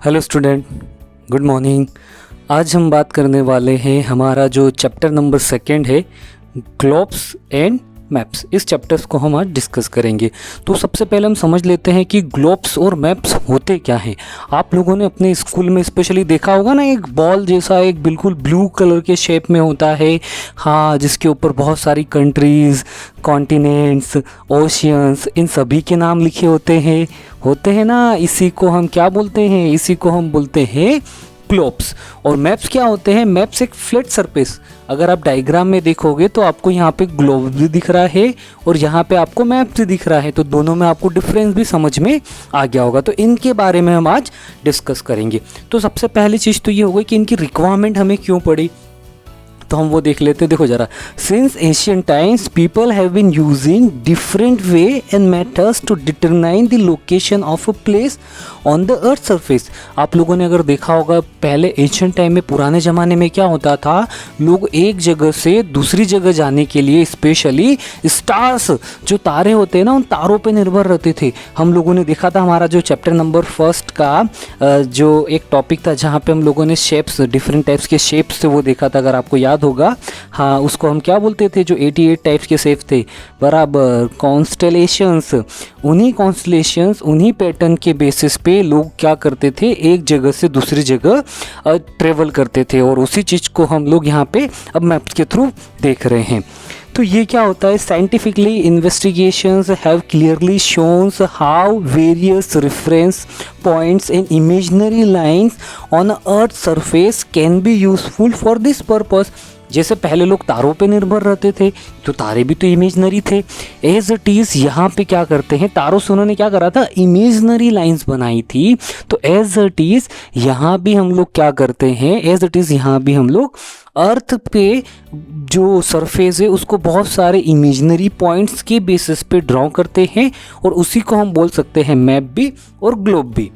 Hello student, good morning. आज हम बात करने वाले हैं, हमारा जो चैप्टर नंबर 2 है ग्लोब्स एंड मैप्स। इस चैप्टर्स को हम आज डिस्कस करेंगे। तो सबसे पहले हम समझ लेते हैं कि ग्लोब्स और मैप्स होते क्या हैं। आप लोगों ने अपने स्कूल में स्पेशली देखा होगा ना, एक बॉल जैसा एक बिल्कुल ब्लू कलर के शेप में होता है, हाँ, जिसके ऊपर बहुत सारी कंट्रीज़, कॉन्टिनेंट्स, ओशियंस, इन सभी के नाम लिखे होते हैं ना। इसी को हम क्या बोलते हैं? इसी को हम बोलते हैं ग्लोब्स। और मैप्स क्या होते हैं? मैप्स एक फ्लैट सरफेस, अगर आप डायग्राम में देखोगे तो आपको यहाँ पे ग्लोब भी दिख रहा है और यहाँ पे आपको मैप भी दिख रहा है, तो दोनों में आपको डिफरेंस भी समझ में आ गया होगा। तो इनके बारे में हम आज डिस्कस करेंगे। तो सबसे पहली चीज़ तो ये हो गई कि इनकी रिक्वायरमेंट हमें क्यों पड़ी, तो हम वो देख लेते हैं। देखो जरा, since ancient times people have been using different way and methods to determine the location of a place on the earth surface. आप लोगों ने अगर देखा होगा, पहले एशियन टाइम में, पुराने ज़माने में क्या होता था, लोग एक जगह से दूसरी जगह जाने के लिए स्पेशली स्टार्स, जो तारे होते हैं ना, उन तारों पे निर्भर रहते थे। हम लोगों ने देखा था, हमारा जो चैप्टर नंबर 1 का जो एक टॉपिक था, जहाँ पे हम लोगों ने शेप्स, डिफरेंट टाइप्स के शेप्स से वो देखा था, अगर आपको याद होगा। हाँ, उसको हम क्या बोलते थे? जो 88 टाइप्स के शेप थे, बराबर, कॉन्स्टेलेशंस। उन्हीं कॉन्स्टेलेशंस, उन्हीं पैटर्न के बेसिस पे लोग क्या करते थे, एक जगह से दूसरी जगह ट्रेवल करते थे, और उसी चीज़ को हम लोग यहाँ पे अब मैप्स के थ्रू देख रहे हैं। तो ये क्या होता है? Scientifically investigations have clearly shown how various reference points and imaginary lines on earth surface can be useful for this purpose. जैसे पहले लोग तारों पे निर्भर रहते थे, तो तारे भी तो इमेजनरी थे। एज इट इज़ यहाँ पे क्या करते हैं, तारों से उन्होंने क्या करा था, इमेजनरी लाइंस बनाई थी। तो एज इट इज़ यहाँ भी हम लोग क्या करते हैं, एज इट इज़ यहाँ भी हम लोग अर्थ पे जो सरफेस है उसको बहुत सारे इमेजनरी पॉइंट्स के बेसिस पे ड्रॉ करते हैं, और उसी को हम बोल सकते हैं मैप भी और ग्लोब भी।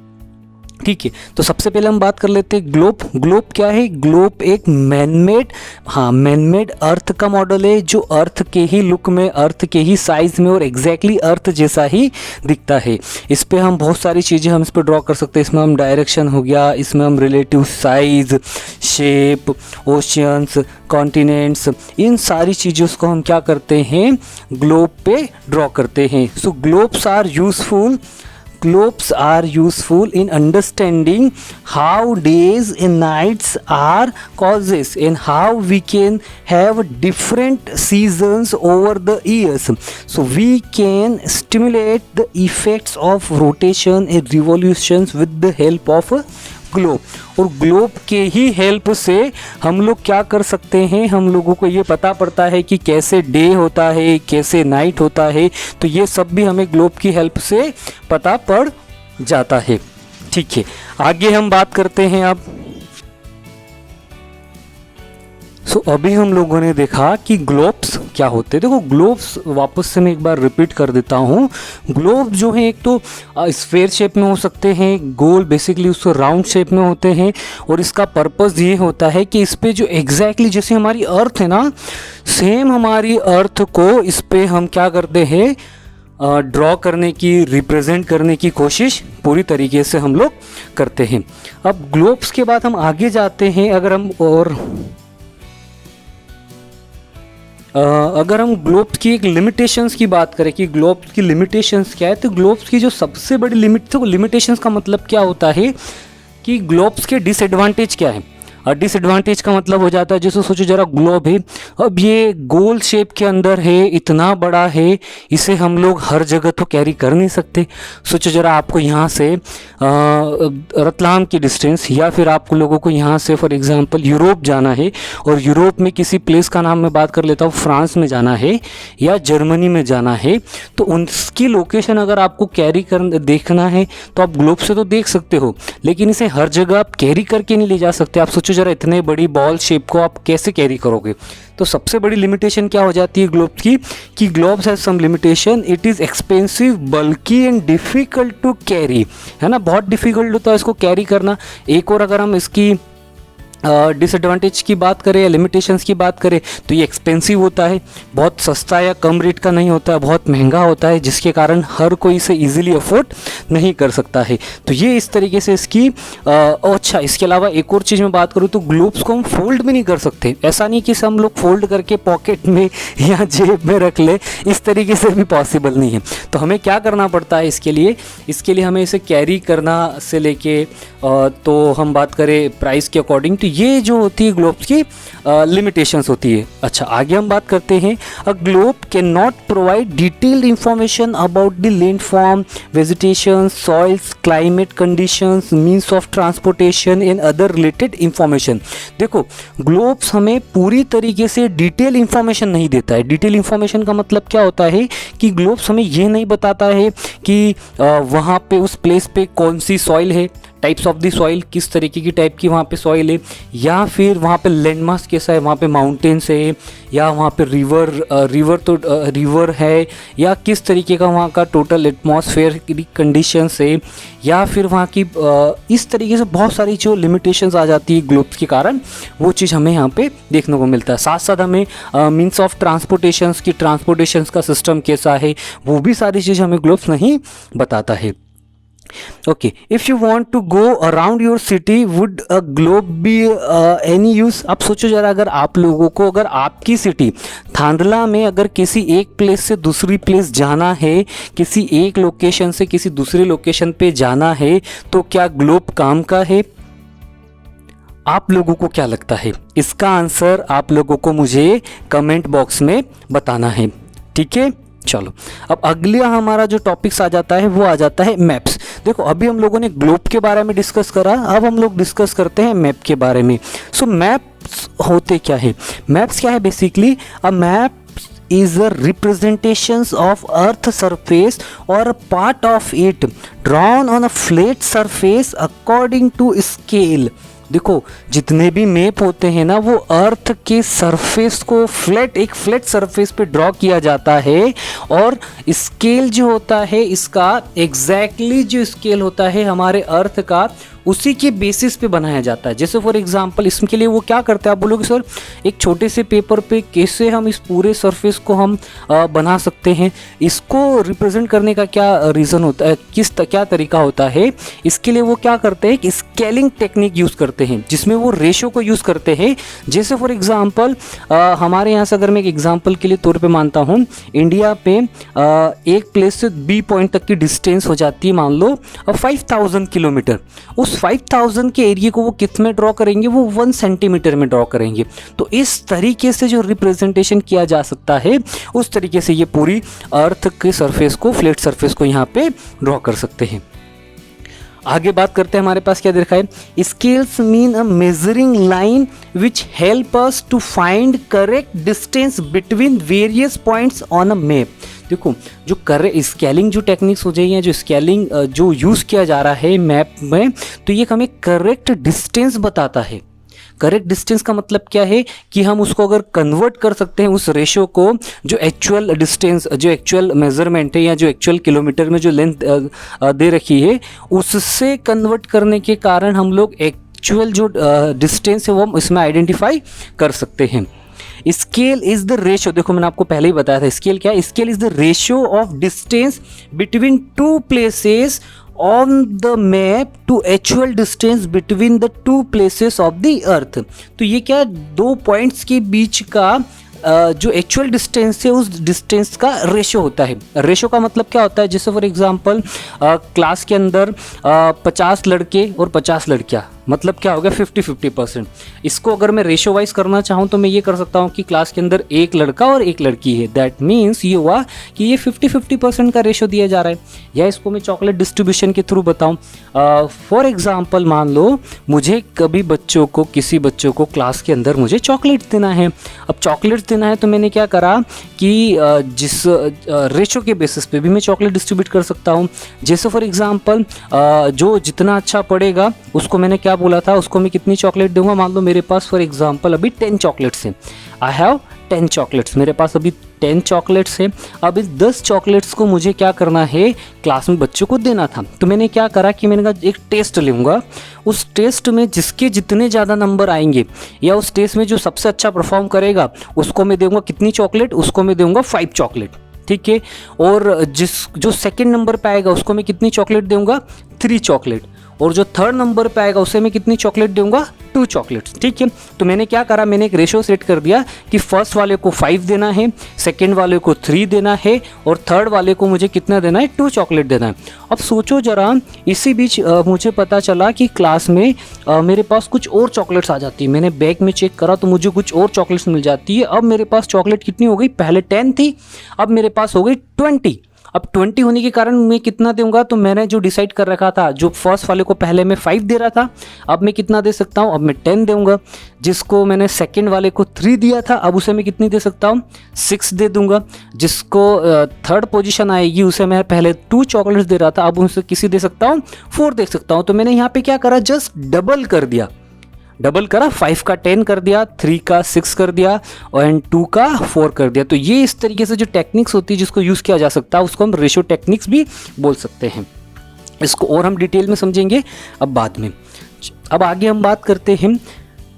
ठीक है, तो सबसे पहले हम बात कर लेते हैं ग्लोब। ग्लोब क्या है? ग्लोब एक मैनमेड, हाँ, मैनमेड अर्थ का मॉडल है, जो अर्थ के ही लुक में, अर्थ के ही साइज में और एग्जैक्टली अर्थ जैसा ही दिखता है। इस पे हम बहुत सारी चीज़ें हम इस पर ड्रॉ कर सकते हैं। इसमें हम डायरेक्शन हो गया, इसमें हम relative size, shape, oceans, continents, इन सारी चीज़ों को हम क्या करते हैं, ग्लोब पे ड्रॉ करते हैं। So globes are useful. Globes are useful in understanding how days and nights are causes and how we can have different seasons over the years. So we can stimulate the effects of rotation and revolutions with the help of a globe. और globe के ही help से हम लोग क्या कर सकते हैं, हम लोगों को ये पता पड़ता है कि कैसे डे होता है, कैसे नाइट होता है। तो ये सब भी हमें ग्लोब की हेल्प से पता पड़ जाता है। ठीक है, आगे हम बात करते हैं अब। सो अभी हम लोगों ने देखा कि ग्लोब्स क्या होते हैं। देखो, ग्लोब्स वापस से मैं एक बार रिपीट कर देता हूँ। ग्लोब जो है, एक तो स्फेयर शेप में हो सकते हैं, गोल, बेसिकली उसको राउंड शेप में होते हैं, और इसका पर्पस ये होता है कि इस पे जो एग्जैक्टली जैसे हमारी अर्थ है ना, सेम हमारी अर्थ को इस पे हम क्या करते हैं, ड्रॉ करने की, रिप्रेजेंट करने की कोशिश पूरी तरीके से हम लोग करते हैं। अब ग्लोब्स के बाद हम आगे जाते हैं। अगर हम ग्लोब्स की एक लिमिटेशंस की बात करें कि ग्लोब्स की लिमिटेशंस क्या है, तो ग्लोब्स की जो सबसे बड़ी लिमिटेशंस का मतलब क्या होता है कि ग्लोब्स के डिसएडवांटेज क्या है। और डिसएडवांटेज का मतलब हो जाता है, जैसे सोचो जरा, ग्लोब है, अब ये गोल शेप के अंदर है, इतना बड़ा है, इसे हम लोग हर जगह तो कैरी कर नहीं सकते। सोचो जरा, आपको यहाँ से रतलाम की डिस्टेंस, या फिर आपको लोगों को यहाँ से फॉर एग्जांपल यूरोप जाना है, और यूरोप में किसी प्लेस का नाम मैं बात कर लेता हूँ, फ्रांस में जाना है या जर्मनी में जाना है, तो उनकी लोकेशन अगर आपको देखना है तो आप ग्लोब से तो देख सकते हो, लेकिन इसे हर जगह आप कैरी करके नहीं ले जा सकते। आप सोचो जरा, इतने बड़ी बॉल शेप को आप कैसे कैरी करोगे? तो सबसे बड़ी लिमिटेशन क्या हो जाती है ग्लोब की, कि globes have some limitation, it is expensive, bulky and difficult to carry, है ना, बहुत डिफ़िकल्ट होता है इसको कैरी करना। एक और अगर हम इसकी डिसएडवांटेज की बात करें या लिमिटेशंस की बात करें तो ये एक्सपेंसिव होता है, बहुत सस्ता या कम रेट का नहीं होता है, बहुत महंगा होता है, जिसके कारण हर कोई इसे इजीली अफोर्ड नहीं कर सकता है। तो ये इस तरीके से इसकी अच्छा, इसके अलावा एक और चीज़ मैं बात करूँ तो ग्लोब्स को हम फोल्ड भी नहीं कर सकते। ऐसा नहीं कि इसे हम लोग फोल्ड करके पॉकेट में या जेब में रख ले, इस तरीके से भी पॉसिबल नहीं है। तो हमें क्या करना पड़ता है इसके लिए हमें इसे कैरी करना से लेके तो हम बात करें प्राइस के अकॉर्डिंग, तो ये जो होती है ग्लोब्स की लिमिटेशंस होती है। अच्छा, आगे हम बात करते हैं, a globe can not provide detailed information about the landform, vegetation, soils, climate conditions, means of transportation and other related information. देखो, ग्लोब्स हमें पूरी तरीके से डिटेल इंफॉर्मेशन नहीं देता है। डिटेल इंफॉर्मेशन का मतलब क्या होता है कि ग्लोब्स हमें ये नहीं बताता है कि वहाँ पे उस प्लेस पे कौन सी सॉइल है, टाइप्स ऑफ दी सॉइल, किस तरीके की टाइप की वहाँ पे सॉइल है, या फिर वहाँ पे लैंडमार्क्स कैसा है, वहाँ पे माउंटेन्स है या वहाँ पे रिवर है, या किस तरीके का वहाँ का टोटल एटमॉस्फेयर की कंडीशंस है, या फिर वहाँ की इस तरीके से बहुत सारी जो लिमिटेशंस आ जाती है ग्लोब्स के कारण, वो चीज़ हमें यहाँ पे देखने को मिलता है। साथ साथ हमें मीन्स ऑफ ट्रांसपोर्टेशंस की, ट्रांसपोर्टेशंस का सिस्टम कैसा है, वो भी सारी चीज़ हमें ग्लोब्स नहीं बताता है। Okay, if you want to go around your city, would a globe be any use? आप सोचो जरा, अगर आप लोगों को, अगर आपकी सिटी थांदला में अगर किसी एक प्लेस से दूसरी प्लेस जाना है, किसी एक लोकेशन से किसी दूसरे लोकेशन पे जाना है, तो क्या ग्लोब काम का है? आप लोगों को क्या लगता है? इसका आंसर आप लोगों को मुझे कमेंट बॉक्स में बताना है, ठीक है। चलो, अब अगला हमारा जो टॉपिक्स आ जाता है वो आ जाता है मैप्स। देखो, अभी हम लोगों ने ग्लोब के बारे में डिस्कस करा, अब हम लोग डिस्कस करते हैं मैप के बारे में। सो मैप्स होते क्या है? मैप्स क्या है? Basically a map is a representations of earth surface or a part of it drawn on a flat surface according to scale। देखो, जितने भी मैप होते हैं ना, वो अर्थ के सरफेस को एक फ्लैट सरफेस पे ड्रॉ किया जाता है, और स्केल जो होता है इसका एग्जैक्टली जो स्केल होता है हमारे अर्थ का, उसी के बेसिस पे बनाया जाता है। जैसे फॉर एग्जांपल, इसके लिए वो क्या करते हैं, आप बोलोगे सर एक छोटे से पेपर पे कैसे हम इस पूरे सरफेस को हम बना सकते हैं? इसको रिप्रेजेंट करने का क्या रीज़न होता है, क्या तरीका होता है? इसके लिए वो क्या करते हैं, स्केलिंग टेक्निक यूज़ करते हैं, जिसमें वो रेशो को यूज़ करते हैं। जैसे फॉर एग्जांपल हमारे यहाँ से अगर मैं एक एग्जांपल के लिए तौर पे मानता हूँ, इंडिया पे एक प्लेस से बी पॉइंट तक की डिस्टेंस हो जाती है मान लो 5000 किलोमीटर। उस 5000 के एरिया को वो कितने ड्रॉ करेंगे? वो 1 सेंटीमीटर में ड्रॉ करेंगे। तो इस तरीके से जो रिप्रेजेंटेशन किया जा सकता है, उस तरीके से ये पूरी अर्थ के सरफेस को, फ्लैट सरफेस को यहाँ पे ड्रॉ कर सकते हैं। आगे बात करते हैं, हमारे पास क्या देखा है? Scales mean a measuring line which help us to find correct distance between various points on a map. देखो, जो स्केलिंग जो टेक्निक्स हो जाए हैं, जो स्केलिंग जो यूज़ किया जा रहा है मैप में, तो ये हमें करेक्ट डिस्टेंस बताता है। करेक्ट डिस्टेंस का मतलब क्या है कि हम उसको अगर कन्वर्ट कर सकते हैं उस रेशो को, जो एक्चुअल डिस्टेंस, जो एक्चुअल मेजरमेंट है या जो एक्चुअल किलोमीटर में जो लेंथ दे रखी है, उससे कन्वर्ट करने के कारण हम लोग एक्चुअल जो डिस्टेंस है वो हम इसमें आइडेंटिफाई कर सकते हैं। स्केल इज द रेशो, देखो मैंने आपको पहले ही बताया था, स्केल क्या है? Scale is the ratio of distance between two places on the map to actual distance between the two places of the earth। तो ये क्या, दो पॉइंट्स के बीच का जो एक्चुअल डिस्टेंस है, उस डिस्टेंस का रेशो होता है। रेशो का मतलब क्या होता है? जैसे फॉर एग्जांपल क्लास के अंदर 50 लड़के और 50 लड़कियां, मतलब क्या हो गया 50-50%। इसको अगर मैं रेशो वाइज करना चाहूँ तो मैं ये कर सकता हूँ कि क्लास के अंदर एक लड़का और एक लड़की है, दैट मीन्स ये हुआ कि ये 50-50% का रेशो दिया जा रहा है। या इसको मैं चॉकलेट डिस्ट्रीब्यूशन के थ्रू बताऊँ, फॉर एग्जाम्पल मान लो मुझे कभी किसी बच्चों को क्लास के अंदर मुझे चॉकलेट देना है। अब चॉकलेट देना है तो मैंने क्या करा कि जिस रेशो के बेसिस पे भी मैं चॉकलेट डिस्ट्रीब्यूट कर सकता हूँ। जैसे फॉर एग्जांपल जो जितना अच्छा पढ़ेगा उसको मैंने क्या बोला था, उसको मैं कितनी चॉकलेट दूंगा। मान लो मेरे पास फॉर एग्जांपल अभी 10 चॉकलेट्स हैं, आई हैव 10 चॉकलेट्स, मेरे पास अभी 10 चॉकलेट्स है। अब इस 10 चॉकलेट्स को मुझे क्या करना है, क्लास में बच्चों को देना था। तो मैंने क्या करा कि मैंने कहा एक टेस्ट लूँगा, उस टेस्ट में जिसके जितने ज़्यादा नंबर आएंगे या उस टेस्ट में जो सबसे अच्छा परफॉर्म करेगा उसको मैं दूंगा कितनी चॉकलेट, उसको मैं दूंगा 5 चॉकलेट, ठीक है। और जो सेकंड नंबर पे आएगा उसको मैं कितनी चॉकलेट दूंगा, 3 चॉकलेट। और जो थर्ड नंबर पे आएगा उसे मैं कितनी चॉकलेट दूंगा, 2 चॉकलेट्स, ठीक है। तो मैंने क्या करा, मैंने एक रेशो सेट कर दिया कि फर्स्ट वाले को 5 देना है, सेकंड वाले को 3 देना है और थर्ड वाले को मुझे कितना देना है, 2 चॉकलेट देना है। अब सोचो जरा, इसी बीच मुझे पता चला कि क्लास में मेरे पास कुछ और चॉकलेट्स आ जाती है। मैंने बैग में चेक करा तो मुझे कुछ और चॉकलेट्स मिल जाती है। अब मेरे पास चॉकलेट कितनी हो गई, पहले 10 थी, अब मेरे पास हो गई 20। अब 20 होने के कारण मैं कितना दूंगा, तो मैंने जो डिसाइड कर रखा था, जो फर्स्ट वाले को पहले मैं 5 दे रहा था, अब मैं कितना दे सकता हूँ, अब मैं 10 दूंगा। जिसको मैंने सेकंड वाले को 3 दिया था, अब उसे मैं कितनी दे सकता हूँ, 6 दे दूंगा। जिसको थर्ड पोजीशन आएगी उसे मैं पहले 2 चॉकलेट्स दे रहा था, अब उसे किसी दे सकता हूँ, 4 दे सकता हूँ। तो मैंने यहाँ पे क्या करा, जस्ट डबल कर दिया, डबल करा, 5 का 10 कर दिया, 3 का 6 कर दिया और 2 का 4 कर दिया। तो ये इस तरीके से जो टेक्निक्स होती है जिसको यूज़ किया जा सकता है उसको हम रेशो टेक्निक्स भी बोल सकते हैं। इसको और हम डिटेल में समझेंगे अब बाद में। अब आगे हम बात करते हैं,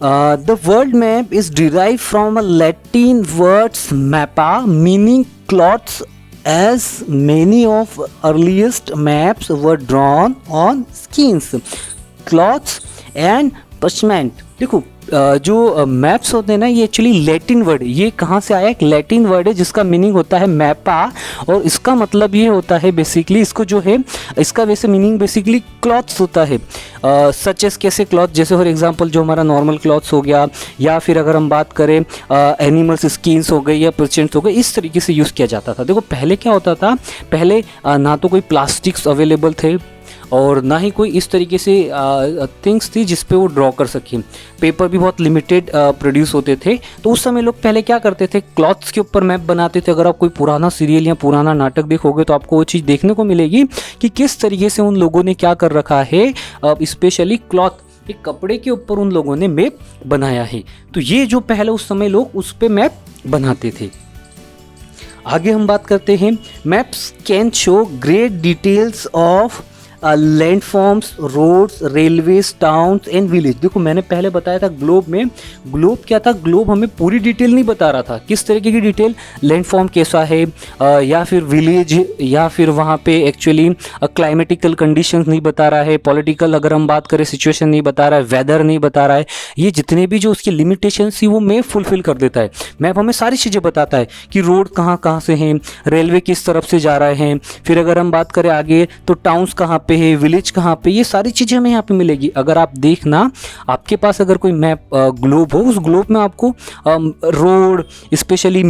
the world map is derive from a Latin words mapa meaning cloths as many of earliest maps were drawn on skins, cloths and parchment। देखो जो मैप्स होते हैं ना, ये एक्चुअली लैटिन वर्ड, ये कहाँ से आया, एक लैटिन वर्ड है जिसका मीनिंग होता है मैपा, और इसका मतलब ये होता है बेसिकली, इसको जो है इसका वैसे मीनिंग बेसिकली क्लॉथ्स होता है। सच एस कैसे क्लॉथ, जैसे फॉर एग्जांपल जो हमारा नॉर्मल क्लॉथ्स हो गया, या फिर अगर हम बात करें एनिमल्स स्किन्स हो गई या पर्चेंट्स हो गए, इस तरीके से यूज़ किया जाता था। देखो पहले क्या होता था, पहले ना तो कोई प्लास्टिक्स अवेलेबल थे और ना ही कोई इस तरीके से थिंग्स थी जिस पे वो ड्रॉ कर सकें। पेपर भी बहुत लिमिटेड प्रोड्यूस होते थे। तो उस समय लोग पहले क्या करते थे, क्लॉथ्स के ऊपर मैप बनाते थे। अगर आप कोई पुराना सीरियल या पुराना नाटक देखोगे तो आपको वो चीज़ देखने को मिलेगी कि किस तरीके से उन लोगों ने क्या कर रखा है, स्पेशली क्लॉथ, एक कपड़े के ऊपर उन लोगों ने मैप बनाया है। तो ये जो पहले उस समय लोग उस पर मैप बनाते थे। आगे हम बात करते हैं, maps can show great details of landforms, roads, railways, towns and village. देखो मैंने पहले बताया था ग्लोब में, ग्लोब क्या था, ग्लोब हमें पूरी डिटेल नहीं बता रहा था, किस तरीके की डिटेल, लैंडफॉर्म कैसा है, या फिर विलेज, या फिर वहाँ पे एक्चुअली क्लाइमेटिकल कंडीशंस नहीं बता रहा है, पॉलिटिकल अगर हम बात करें सिचुएशन नहीं बता रहा है, वेदर नहीं बता रहा है। ये जितने भी जो उसकी लिमिटेशंस थी वो मैप फुलफिल कर देता है। मैप हमें सारी चीज़ें बताता है कि रोड कहाँ कहाँ से हैं, रेलवे किस तरफ से जा रहे हैं, फिर अगर हम बात करें आगे तो टाउन्स कहाँ पे है, विलेज कहाँ पे, ये सारी चीज़ें हमें यहाँ पे मिलेगी। अगर आप देखना, आपके पास अगर कोई मैप ग्लोब हो, उस ग्लोब में आपको रोड, स्पेशली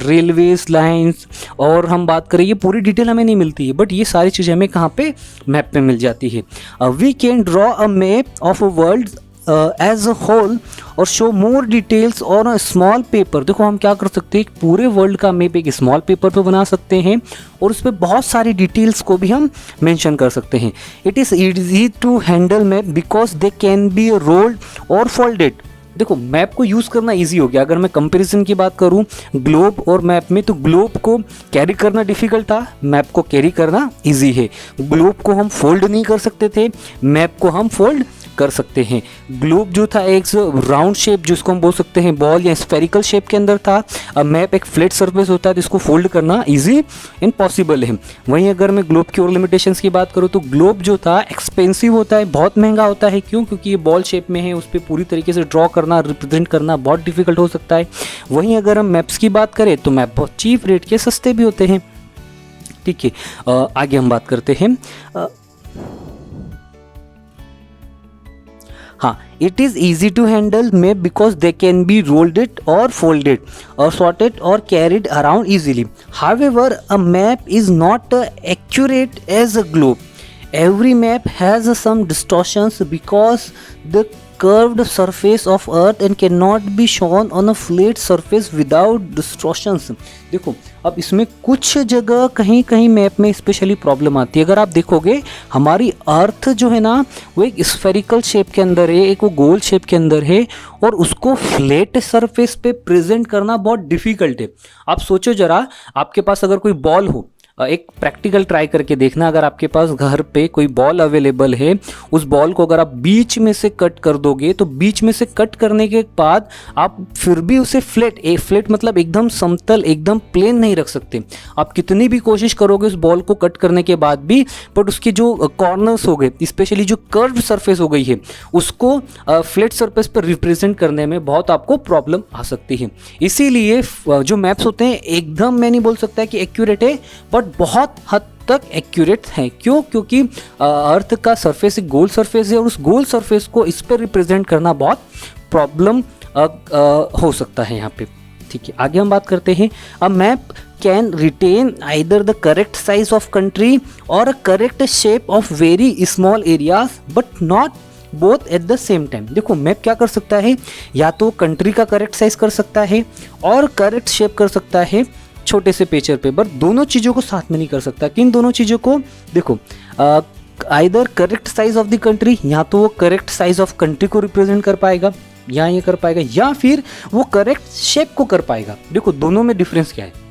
रेलवेज लाइंस, और हम बात करें ये पूरी डिटेल हमें नहीं मिलती है, बट ये सारी चीज़ें हमें कहाँ पे, मैप पे मिल जाती है। We can draw a map of a world as a whole or show more details on a small paper. देखो हम क्या कर सकते हैं, पूरे वर्ल्ड का मैप एक स्मॉल पेपर पे बना सकते हैं और उस पर बहुत सारी डिटेल्स को भी हम मेंशन कर सकते हैं। It is easy to handle map because they can be rolled और फोल्डेड। देखो मैप को यूज़ करना इजी हो गया। अगर मैं कंपैरिजन की बात करूं ग्लोब और मैप में, तो ग्लोब को कैरी करना डिफ़िकल्ट था, मैप को कैरी करना इजी है। ग्लोब को हम फोल्ड नहीं कर सकते थे, मैप को हम फोल्ड कर सकते हैं। ग्लोब जो था एक राउंड शेप, जिसको हम बोल सकते हैं बॉल या स्फेरिकल शेप के अंदर था। अब मैप एक फ्लैट सरफेस होता है, जिसको फोल्ड करना इजी इम्पॉसिबल है। वहीं अगर मैं ग्लोब की और लिमिटेशंस की बात करूँ तो ग्लोब जो था एक्सपेंसिव होता है, बहुत महंगा होता है। क्यों? क्योंकि ये बॉल शेप में है, उस पर पूरी तरीके से ड्रॉ करना, रिप्रेजेंट करना बहुत डिफिकल्ट हो सकता है। वहीं अगर हम मैप्स की बात करें तो मैप बहुत चीप रेट के सस्ते भी होते हैं। ठीक है, आगे हम बात करते हैं। हाँ, it is easy to handle map because they can be rolled it or folded or sorted or carried around easily. However, a map is not accurate as a globe. Every map has some distortions because the curved surface of earth and cannot be shown on a flat surface without distortions. देखो अब इसमें कुछ जगह कहीं कहीं map में specially problem आती है। अगर आप देखोगे हमारी अर्थ जो है ना वो एक स्फेरिकल शेप के अंदर है, एक वो गोल शेप के अंदर है, और उसको फ्लैट सरफेस पे प्रेजेंट करना बहुत डिफिकल्ट है। आप सोचो जरा, आपके पास अगर कोई बॉल हो, एक प्रैक्टिकल ट्राई करके देखना, अगर आपके पास घर पे कोई बॉल अवेलेबल है, उस बॉल को अगर आप बीच में से कट कर दोगे तो बीच में से कट करने के बाद आप फिर भी उसे फ्लैट मतलब एकदम समतल, एकदम प्लेन नहीं रख सकते। आप कितनी भी कोशिश करोगे उस बॉल को कट करने के बाद भी, बट उसके जो कॉर्नर्स हो गए, स्पेशली जो कर्व सरफेस हो गई है, उसको फ्लैट सरफेस पर रिप्रेजेंट करने में बहुत आपको प्रॉब्लम आ सकती है। इसीलिए जो मैप्स होते हैं एकदम मैं नहीं बोल सकता कि एक्यूरेट है, बट बहुत हद तक एक्यूरेट है। क्यों? क्योंकि अर्थ का सरफेस एक गोल सरफेस है, और उस गोल सरफेस को इस पर रिप्रेजेंट करना बहुत प्रॉब्लम हो सकता है यहाँ पे। ठीक है, आगे हम बात करते हैं। A map can retain either the correct size of country or a correct shape of very small areas, but not both at the same time. देखो मैप क्या कर सकता है, या तो कंट्री का करेक्ट साइज कर सकता है और करेक्ट शेप कर सकता है छोटे से पेचर पे, बट दोनों चीज़ों को साथ में नहीं कर सकता। किन दोनों चीज़ों को? देखो, either correct size of the country, या तो वो करेक्ट साइज ऑफ कंट्री को रिप्रेजेंट कर पाएगा, या ये कर पाएगा, या फिर वो करेक्ट शेप को कर पाएगा। देखो दोनों में डिफरेंस क्या है।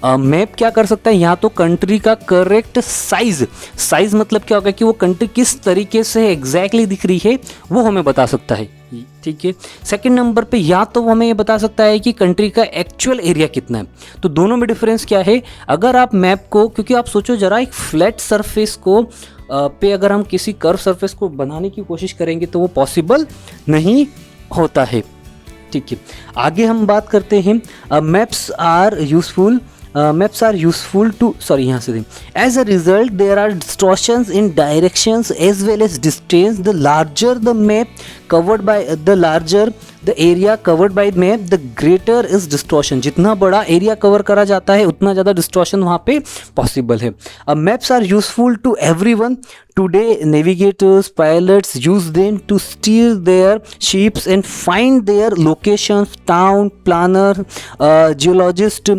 मैप क्या कर सकता है, यहाँ तो कंट्री का करेक्ट साइज मतलब क्या होगा कि वो कंट्री किस तरीके से एग्जैक्टली दिख रही है वो हमें बता सकता है। ठीक है, सेकंड नंबर पे या तो वो हमें ये बता सकता है कि कंट्री का एक्चुअल एरिया कितना है। तो दोनों में डिफरेंस क्या है? अगर आप मैप को, क्योंकि आप सोचो जरा, एक फ्लैट सरफेस को पे अगर हम किसी कर्व सरफेस को बनाने की कोशिश करेंगे तो वो पॉसिबल नहीं होता है। ठीक है, आगे हम बात करते हैं। Maps are useful to, sorry, यहाँ से as a result there are distortions in directions as well as distance. The larger the map covered by the area covered by map, the greater is distortion. जितना बड़ा area cover करा जाता है उतना ज़्यादा distortion वहाँ पे पॉसिबल है। Maps are useful to everyone. Today, navigators, pilots use them to steer their ships and find their locations. Town planner, geologist,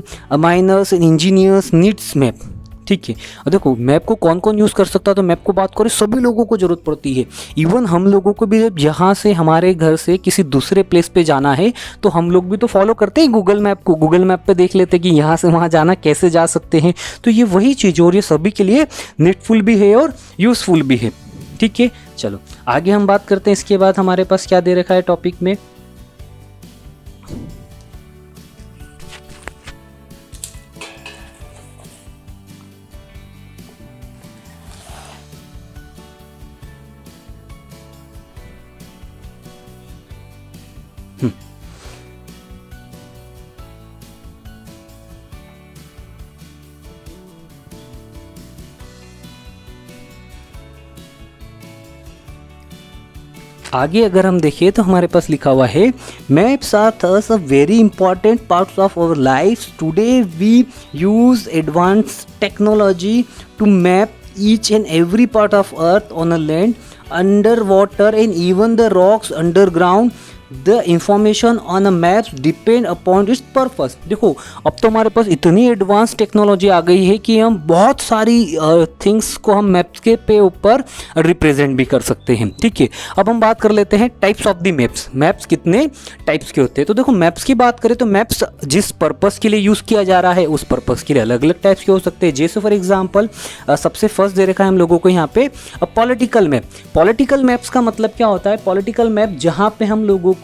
miners and engineers needs map. ठीक है, देखो मैप को कौन कौन यूज़ कर सकता है, तो मैप को बात करें सभी लोगों को ज़रूरत पड़ती है। इवन हम लोगों को भी जब यहाँ से हमारे घर से किसी दूसरे प्लेस पे जाना है तो हम लोग भी तो फॉलो करते हैं गूगल मैप को। गूगल मैप पे देख लेते हैं कि यहाँ से वहाँ जाना कैसे जा सकते हैं। तो ये वही चीज़, और ये सभी के लिए नीडफुल भी है और यूज़फुल भी है। ठीक है, चलो आगे हम बात करते हैं। इसके बाद हमारे पास क्या दे रखा है टॉपिक में। आगे अगर हम देखें तो हमारे पास लिखा हुआ है, maps are thus a very important parts of our life. Today we use advance technology to map each and every part of earth on a land, underwater and even the rocks underground. The information on a map depend upon its purpose. देखो अब तो हमारे पास इतनी advance technology आ गई है कि हम बहुत सारी थिंग्स को हम मैप्स के पे ऊपर रिप्रेजेंट भी कर सकते हैं. ठीक है, अब हम बात कर लेते हैं types of the maps. Maps कितने टाइप्स के होते हैं. तो देखो मैप्स की बात करें तो मैप्स जिस पर्पस के लिए यूज़ किया जा रहा है उस पर्पस के लिए अलग अलग टाइप्स के हो सकते हैं. जैसे फॉर एग्जाम्पल सबसे फर्स्ट दे रखा है हम लोगों को यहाँ पे पॉलिटिकल मैप. पॉलिटिकल मैप्स का मतलब क्या होता है. पॉलिटिकल मैप जहाँ पे हम लोगों को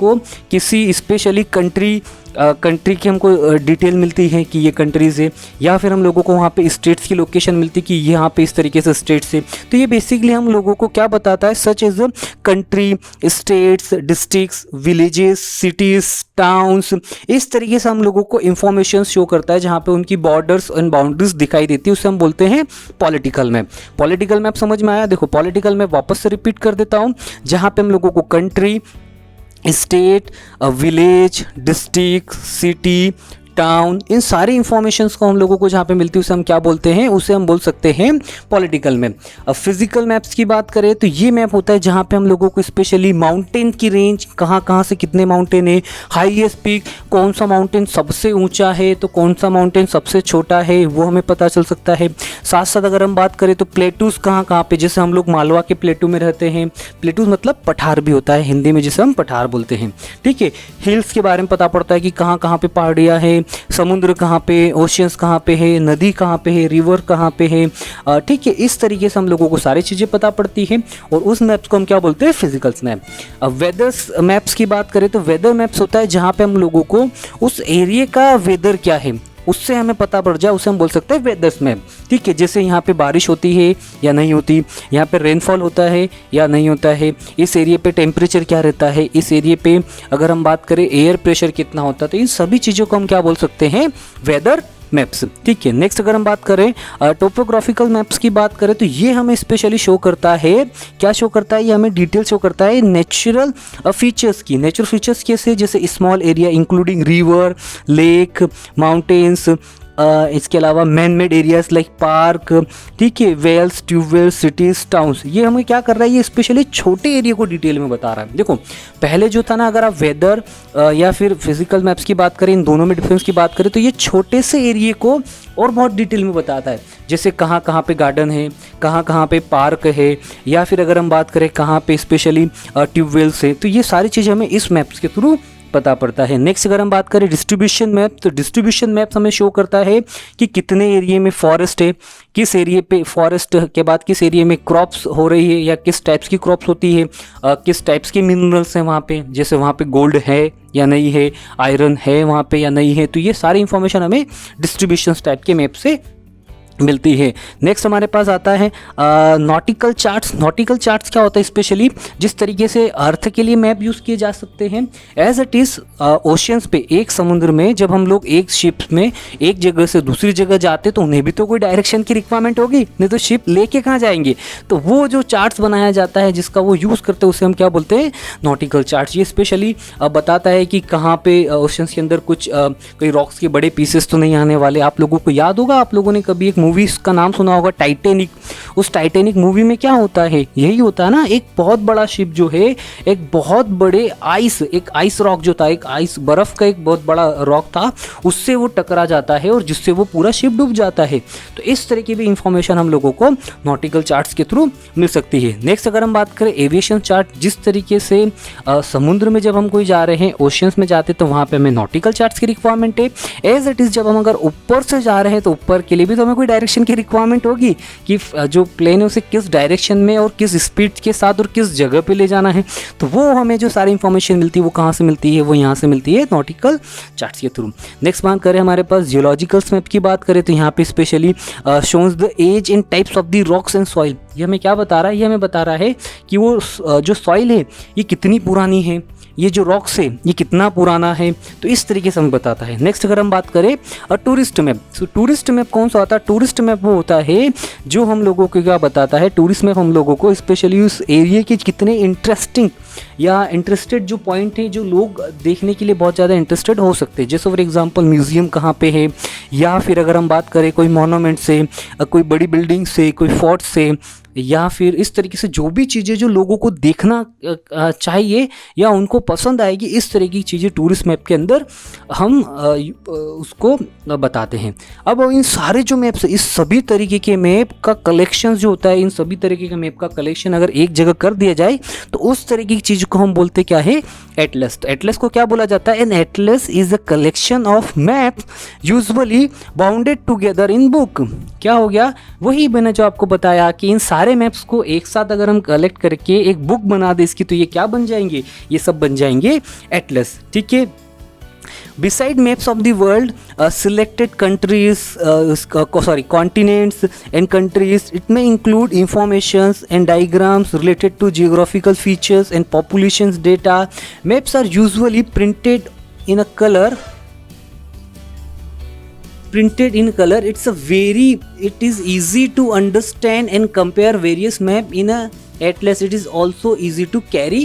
किसी स्पेशली कंट्री की हमको डिटेल मिलती है कि ये कंट्रीज़ है, या फिर हम लोगों को वहाँ पे स्टेट्स की लोकेशन मिलती है कि यहाँ पे इस तरीके से स्टेट्स है. तो ये बेसिकली हम लोगों को क्या बताता है, such as country, states, districts, villages, cities, towns, इस तरीके से हम लोगों को इंफॉर्मेशन शो करता है जहाँ पे उनकी बॉर्डर्स एंड बाउंड्रीज दिखाई देती है. उसे हम बोलते हैं पॉलिटिकल मैप. पॉलिटिकल मैप समझ में आया. देखो पॉलिटिकल मैप वापस से रिपीट कर देता हूँ, जहाँ पे हम लोगों को country, state, village, district, city, town, इन सारी इंफॉर्मेशंस को हम लोगों को जहाँ पे मिलती है उसे हम क्या बोलते हैं, उसे हम बोल सकते हैं पॉलिटिकल मैप। अब फिजिकल मैप्स की बात करें तो ये मैप होता है जहाँ पे हम लोगों को स्पेशली माउंटेन की रेंज, कहाँ कहाँ से कितने माउंटेन है, हाईएस्ट पीक, कौन सा माउंटेन सबसे ऊंचा है तो कौन सा माउंटेन सबसे छोटा है वो हमें पता चल सकता है। साथ साथ अगर हम बात करें तो प्लेटूज कहाँ कहाँ पे, जैसे हम लोग मालवा के प्लेटू में रहते हैं, प्लेटूज मतलब पठार भी होता है हिंदी में जिसे हम पठार बोलते हैं, ठीक है। हिल्स के बारे में पता पड़ता है कि कहाँ कहाँ पे पहाड़ियाँ है, समुद्र कहाँ पे, ओशियंस कहाँ पे है, नदी कहाँ पे है, रिवर कहाँ पे है, ठीक है। इस तरीके से हम लोगों को सारी चीज़ें पता पड़ती है और उस मैप्स को हम क्या बोलते हैं, फिजिकल्स मैप। अब वेदर्स मैप्स की बात करें तो वेदर मैप्स होता है जहाँ पे हम लोगों को उस एरिया का वेदर क्या है उससे हमें पता पड़ जाए, उसे हम बोल सकते हैं वेदर्स मैप, ठीक है। जैसे यहाँ पे बारिश होती है या नहीं होती, यहाँ पे रेनफॉल होता है या नहीं होता है, इस एरिया पे टेम्परेचर क्या रहता है, इस एरिया पे अगर हम बात करें एयर प्रेशर कितना होता है, तो इन सभी चीज़ों को हम क्या बोल सकते हैं, वेदर मैप्स, ठीक है। नेक्स्ट अगर हम बात करें टोपोग्राफिकल मैप्स की बात करें तो ये हमें स्पेशली शो करता है, क्या शो करता है, ये हमें डिटेल शो करता है नेचुरल फीचर्स की। नेचुरल फीचर्स कैसे, जैसे small area including river, lake, mountains, इसके अलावा man made areas like park, ठीक है, वेल्स, ट्यूबवेल्स, सिटीज़, टाउन्स। ये हमें क्या कर रहा है, ये स्पेशली छोटे एरिया को डिटेल में बता रहा है। देखो पहले जो था ना, अगर आप वेदर या फिर फिजिकल मैप्स की बात करें, इन दोनों में डिफरेंस की बात करें तो ये छोटे से एरिया को और बहुत डिटेल में बताता है, जैसे कहाँ कहाँ पे गार्डन है, कहाँ कहाँ पे पार्क है, या फिर अगर हम बात करें कहाँ पे स्पेशली ट्यूबवेल्स है, तो ये सारी चीज़ें हमें इस मैप्स के थ्रू पता पड़ता है। नेक्स्ट अगर हम बात करें डिस्ट्रीब्यूशन मैप, तो डिस्ट्रीब्यूशन मैप हमें शो करता है कि कितने एरिया में फॉरेस्ट है, किस एरिया पे फॉरेस्ट के बाद किस एरिया में क्रॉप्स हो रही है या किस टाइप्स की क्रॉप्स होती है, किस टाइप्स के मिनरल्स हैं वहाँ पे, जैसे वहाँ पे गोल्ड है या नहीं है, आयरन है वहाँ पे या नहीं है, तो ये सारी इंफॉर्मेशन हमें डिस्ट्रीब्यूशन टाइप के मैप से मिलती है। नेक्स्ट हमारे पास आता है नॉटिकल चार्ट्स। नॉटिकल चार्ट्स क्या होता है, स्पेशली जिस तरीके से अर्थ के लिए मैप यूज़ किए जा सकते हैं एज इट इज़ ओशियंस पे, एक समुद्र में जब हम लोग एक शिप में एक जगह से दूसरी जगह जाते तो उन्हें भी तो कोई डायरेक्शन की रिक्वायरमेंट होगी, नहीं तो शिप लेके कहाँ जाएंगे, तो वो जो चार्ट्स बनाया जाता है जिसका वो यूज़ करते हैं उसे हम क्या बोलते हैं, नॉटिकल चार्ट्स। ये स्पेशली बताता है कि कहाँ पे ओशियंस के अंदर कुछ कोई रॉक्स के बड़े पीसेस तो नहीं आने वाले। आप लोगों को याद होगा, आप लोगों ने कभी एक मूवी का नाम सुना होगा टाइटैनिक। उस टाइटैनिक मूवी में क्या होता है, यही होता है ना, एक बहुत बड़ा शिप जो है एक बहुत बड़े एक आइस रॉक जो था, एक आइस बर्फ का एक बहुत बड़ा रॉक था, उससे वो टकरा जाता है और जिससे वो पूरा शिप डूब जाता है। तो इस तरह की भी इंफॉर्मेशन हम लोगों को नॉटिकल चार्ट्स के थ्रू मिल सकती है। नेक्स्ट अगर हम बात करें एविएशन चार्ट, जिस तरीके से समुद्र में जब हम कोई जा रहे हैं, ओशियंस में जाते तो वहाँ पे हमें नॉटिकल चार्ट्स की रिक्वायरमेंट है। एज इट इज़ जब हम अगर ऊपर से जा रहे हैं तो ऊपर के लिए भी तो हमें कोई डायरेक्शन की रिक्वायरमेंट होगी कि जो प्लेन है उसे किस डायरेक्शन में और किस स्पीड के साथ और किस जगह पे ले जाना है, तो वो हमें जो सारी इंफॉर्मेशन मिलती है वो कहाँ से मिलती है, वो यहाँ से मिलती है नॉटिकल चार्ट्स के थ्रू। नेक्स्ट बात करें हमारे पास जियोलॉजिकल मैप की बात करें तो यहाँ पे specially shows the age and types of the rocks and soil. ये हमें क्या बता रहा है, ये हमें बता रहा है कि वो जो सॉइल है ये कितनी पुरानी है, ये जो रॉक्स है ये कितना पुराना है, तो इस तरीके से हमें बताता है। नेक्स्ट अगर हम बात करें टूरिस्ट मैप, तो टूरिस्ट मैप कौन सा होता है, टूरिस्ट मैप वो होता है जो हम लोगों को क्या बताता है, टूरिस्ट मैप हम लोगों को स्पेशली उस एरिया के कितने इंटरेस्टिंग या इंटरेस्टेड जो पॉइंट है जो लोग देखने के लिए बहुत ज़्यादा इंटरेस्टेड हो सकते हैं, जैसे फॉर एग्जांपल म्यूज़ियम कहाँ पे है, या फिर अगर हम बात करें कोई मोनूमेंट से, कोई बड़ी बिल्डिंग से, कोई फोर्ट से, या फिर इस तरीके से जो भी चीज़ें जो लोगों को देखना चाहिए या उनको पसंद आएगी, इस तरह की चीज़ें टूरिस्ट मैप के अंदर हम उसको बताते हैं। अब इन सारे जो मैप्स, इस सभी तरीके के मैप का कलेक्शन जो होता है, इन सभी तरीके के मैप का कलेक्शन अगर एक जगह कर दिया जाए तो उस तरीके की चीज़ को हम बोलते क्या है, एटलस। तो एटलस को क्या बोला जाता है, an atlas is a collection of map usually bounded together in book. क्या हो गया, वही मैंने जो आपको बताया कि इन सारे मैप्स को एक साथ अगर हम कलेक्ट करके एक बुक बना दे इसकी, तो ये क्या बन जाएंगे, ये सब बन जाएंगे एटलस, ठीक है। Beside maps of the world, selected countries, continents and countries, it may include informations and diagrams related to geographical features and populations data. Maps are usually printed in color. It is easy to understand and compare various maps in a atlas. It is also easy to carry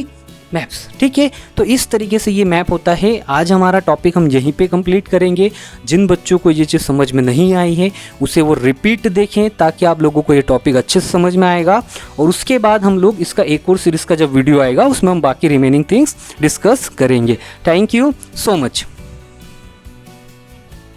maps. ठीक है, तो इस तरीके से ये map होता है। आज हमारा टॉपिक हम यहीं पे कंप्लीट करेंगे। जिन बच्चों को ये चीज़ समझ में नहीं आई है उसे वो रिपीट देखें ताकि आप लोगों को ये टॉपिक अच्छे से समझ में आएगा, और उसके बाद हम लोग इसका एक और सीरीज़ का जब वीडियो आएगा उसमें हम बाकी रिमेनिंग थिंग्स डिस्कस करेंगे। Thank you so much.